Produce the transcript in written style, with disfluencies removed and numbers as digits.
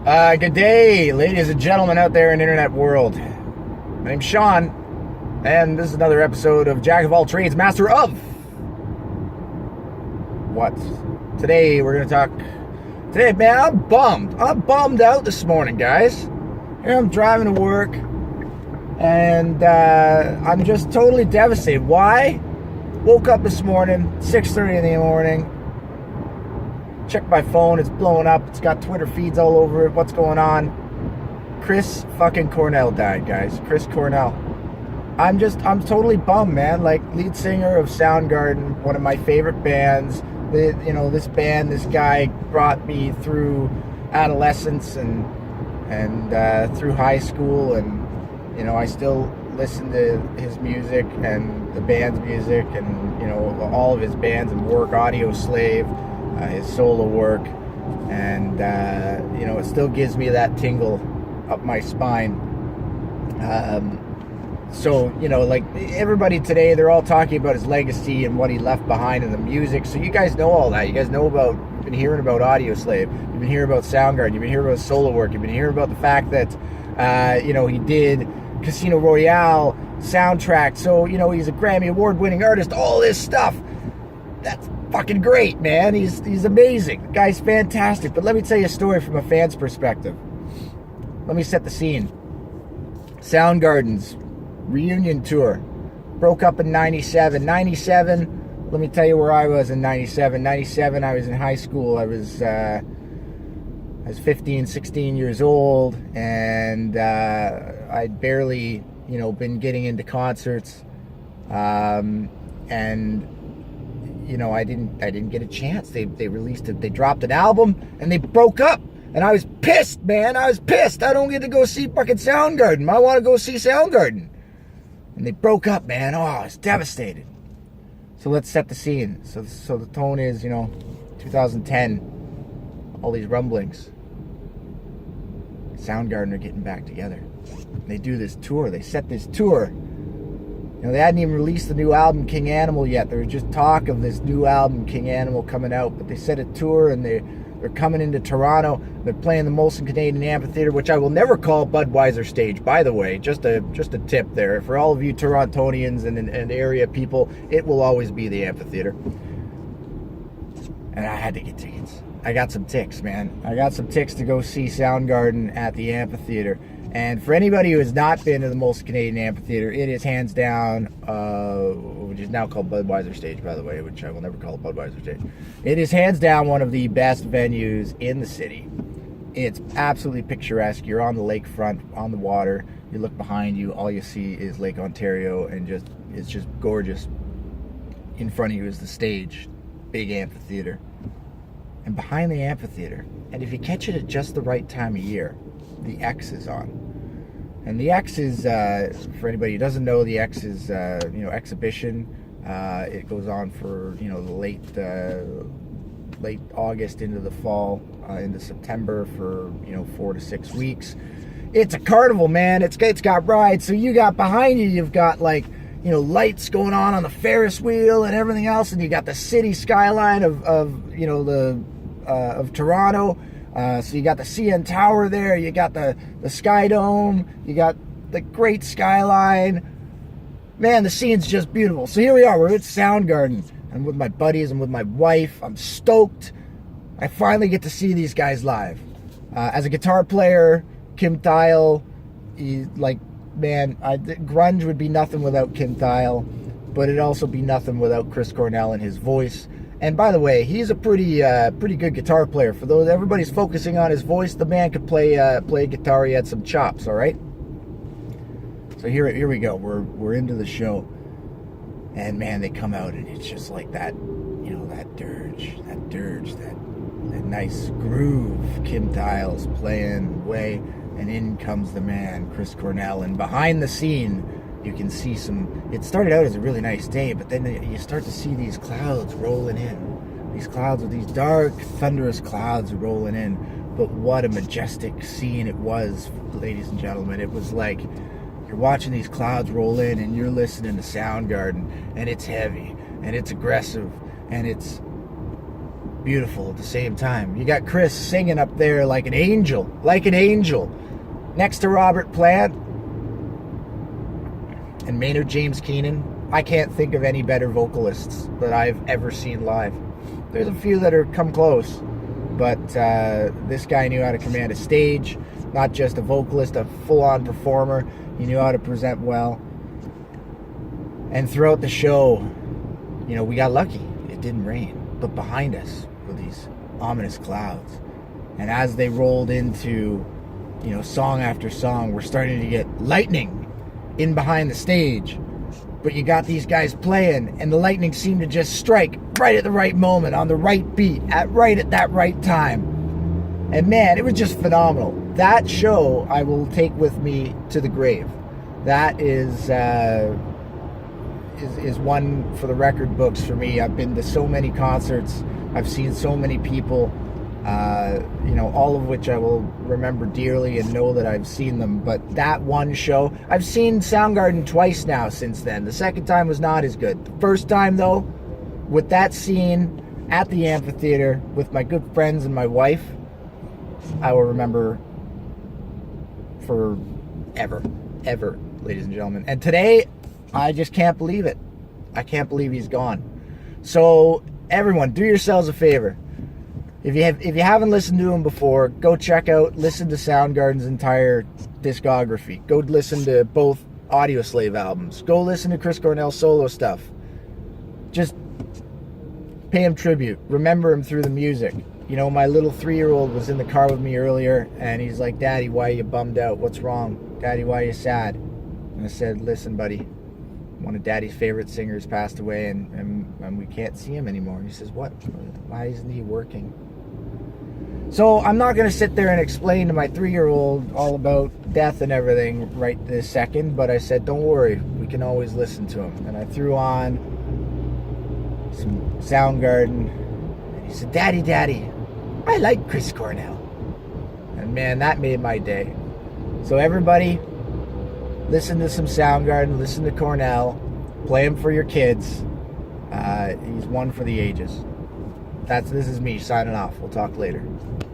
Good day, ladies and gentlemen out there in the internet world. My name's Sean, and this is another episode of Jack of All Trades, Master of What? Today, we're going to talk... Today, man, I'm bummed. I'm bummed out this morning, guys. Here I'm driving to work, and I'm just totally devastated. Why? Woke up this morning, 6:30 in the morning. Check my phone, it's blowing up. It's got Twitter feeds all over it. What's going on? Chris fucking Cornell died, guys. Chris Cornell. I'm totally bummed, man. Like, lead singer of Soundgarden, one of my favorite bands. This guy brought me through adolescence and through high school, and I still listen to his music and the band's music, and all of his bands and work, Audio Slave, his solo work, and it still gives me that tingle up my spine. Like everybody today, they're all talking about his legacy and what he left behind in the music. So you guys know all that. You guys know you've been hearing about Audio Slave. You've been hearing about Soundgarden. You've been hearing about solo work. You've been hearing about the fact that, he did Casino Royale soundtrack. So, he's a Grammy Award-winning artist. All this stuff. That's fucking great, man. He's amazing. The guy's fantastic. But let me tell you a story from a fan's perspective. Let me set the scene. Soundgarden's reunion tour broke up in 97. 97, let me tell you where I was in 97. 97, I was in high school. I was 15, 16 years old, and I'd barely, been getting into concerts, and I didn't get a chance. They released it. They dropped an album, and they broke up. And I was pissed, man. I was pissed. I don't get to go see fucking Soundgarden. I want to go see Soundgarden. And they broke up, man. Oh, I was devastated. So let's set the scene. So the tone is, 2010. All these rumblings. Soundgarden are getting back together. They do this tour. They set this tour. They hadn't even released the new album, King Animal, yet. There was just talk of this new album, King Animal, coming out. But they set a tour, and they're coming into Toronto. They're playing the Molson Canadian Amphitheatre, which I will never call Budweiser Stage, by the way. Just a tip there. For all of you Torontonians and area people, it will always be the amphitheater. And I had to get tickets. I got some ticks, man. I got some ticks to go see Soundgarden at the amphitheater. And for anybody who has not been to the Molson Canadian Amphitheatre, it is hands down, which is now called Budweiser Stage, by the way, which I will never call Budweiser Stage. It is hands down one of the best venues in the city. It's absolutely picturesque. You're on the lakefront, on the water. You look behind you, all you see is Lake Ontario, and it's just gorgeous. In front of you is the stage, big amphitheater. And behind the amphitheater, and if you catch it at just the right time of year, the X is on. And the X is, for anybody who doesn't know, the X is, exhibition. It goes on for, the late August into the fall, into September for, 4 to 6 weeks. It's a carnival, man. It's got rides. So you got behind you've got lights going on the Ferris wheel and everything else. And you got the city skyline of Toronto. So you got the CN Tower there, you got the Sky Dome, you got the great skyline. Man, the scene's just beautiful. So here we are, we're at Soundgarden. I'm with my buddies, I'm with my wife, I'm stoked. I finally get to see these guys live. As a guitar player, Kim Thayil, grunge would be nothing without Kim Thayil, but it'd also be nothing without Chris Cornell and his voice. And by the way, he's a pretty good guitar player. For those everybody's focusing on his voice, the man could play guitar. He had some chops. All right. So here we go. We're into the show, and man, they come out, and it's just like that, that dirge, that nice groove. Kim Thayil's playing away, and in comes the man, Chris Cornell, and behind the scene, you can see it started out as a really nice day, but then you start to see these clouds rolling in. These clouds with these dark, thunderous clouds rolling in. But what a majestic scene it was, ladies and gentlemen. It was like you're watching these clouds roll in and you're listening to Soundgarden, and it's heavy, and it's aggressive, and it's beautiful at the same time. You got Chris singing up there like an angel, next to Robert Plant and Maynard James Keenan. I can't think of any better vocalists that I've ever seen live. There's a few that are come close, but this guy knew how to command a stage, not just a vocalist, a full-on performer. He knew how to present well. And throughout the show, you know, we got lucky. It didn't rain. But behind us were these ominous clouds. And as they rolled into, you know, song after song, we're starting to get lightning in behind the stage. But you got these guys playing, and the lightning seemed to just strike right at the right moment, on the right beat, at that right time. And man, it was just phenomenal. That show I will take with me to the grave. That is one for the record books for me. I've been to so many concerts. I've seen so many people, you know, all of which I will remember dearly and know that I've seen them. But that one show, I've seen Soundgarden twice now since then. The second time was not as good. The first time, though, with that scene at the amphitheater with my good friends and my wife, I will remember forever, ever, ladies and gentlemen. And today, I just can't believe it. I can't believe he's gone. So, everyone, do yourselves a favor. If you haven't listened to him before, go listen to Soundgarden's entire discography. Go listen to both Audioslave albums. Go listen to Chris Cornell solo stuff. Just pay him tribute. Remember him through the music. You know, my little 3-year-old was in the car with me earlier, and he's like, "Daddy, why are you bummed out? What's wrong? Daddy, why are you sad?" And I said, "Listen, buddy, one of Daddy's favorite singers passed away, and we can't see him anymore." He says, "What? Why isn't he working?" So I'm not going to sit there and explain to my 3-year-old all about death and everything right this second, but I said, "Don't worry, we can always listen to him." And I threw on some Soundgarden, and he said, Daddy, I like Chris Cornell." And man, that made my day. So everybody, listen to some Soundgarden, listen to Cornell, play him for your kids. He's one for the ages. This is me signing off. We'll talk later.